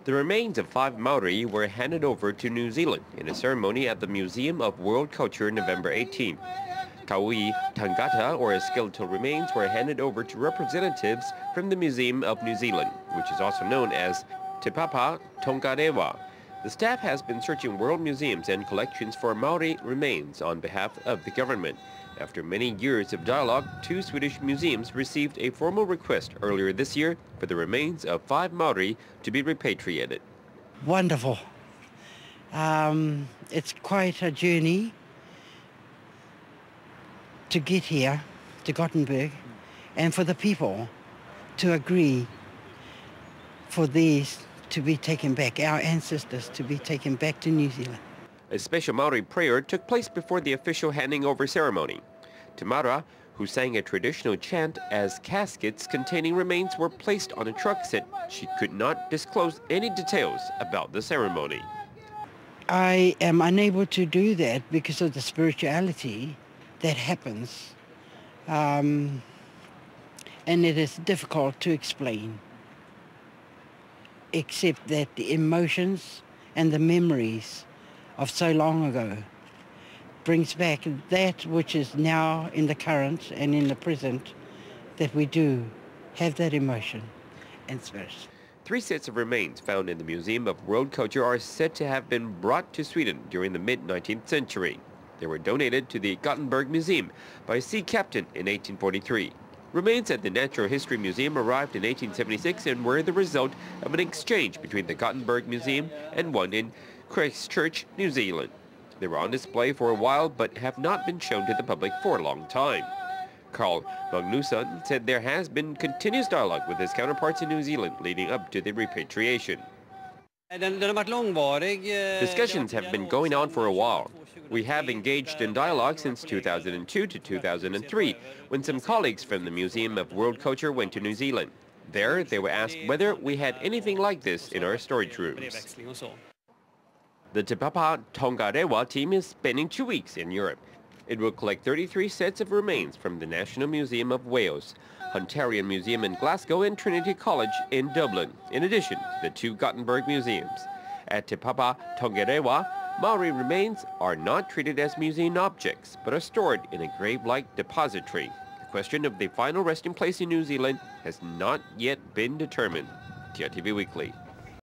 The remains of 5 Maori were handed over to New Zealand in a ceremony at the Museum of World Culture November 18. Kaui Tangata, or skeletal remains, were handed over to representatives from the Museum of New Zealand, which is also known as Te Papa Tongarewa. The staff has been searching world museums and collections for Maori remains on behalf of the government. After many years of dialogue, 2 Swedish museums received a formal request earlier this year for the remains of 5 Maori to be repatriated. Wonderful. It's quite a journey to get here, to Gothenburg, and for the people to agree for these to be taken back, our ancestors to be taken back to New Zealand. A special Maori prayer took place before the official handing over ceremony. Tamara, who sang a traditional chant as caskets containing remains were placed on a truck, said she could not disclose any details about the ceremony. I am unable to do that because of the spirituality that happens, and it is difficult to explain, except that the emotions and the memories of so long ago brings back that which is now in the current and in the present, that we do have that emotion and spirit. 3 sets of remains found in the Museum of World Culture are said to have been brought to Sweden during the mid-19th century. They were donated to the Gothenburg Museum by a sea captain in 1843. Remains at the Natural History Museum arrived in 1876 and were the result of an exchange between the Gothenburg Museum and one in Christchurch, New Zealand. They were on display for a while but have not been shown to the public for a long time. Carl Magnusson said there has been continuous dialogue with his counterparts in New Zealand leading up to the repatriation. Discussions have been going on for a while. We have engaged in dialogue since 2002 to 2003, when some colleagues from the Museum of World Culture went to New Zealand. There, they were asked whether we had anything like this in our storage rooms. The Te Papa Tongarewa team is spending 2 weeks in Europe. It will collect 33 sets of remains from the National Museum of Wales, Hunterian Museum in Glasgow, and Trinity College in Dublin, in addition to the 2 Gothenburg museums. At Te Papa Tongarewa, Maori remains are not treated as museum objects, but are stored in a grave-like depository. The question of the final resting place in New Zealand has not yet been determined. TRTV Weekly.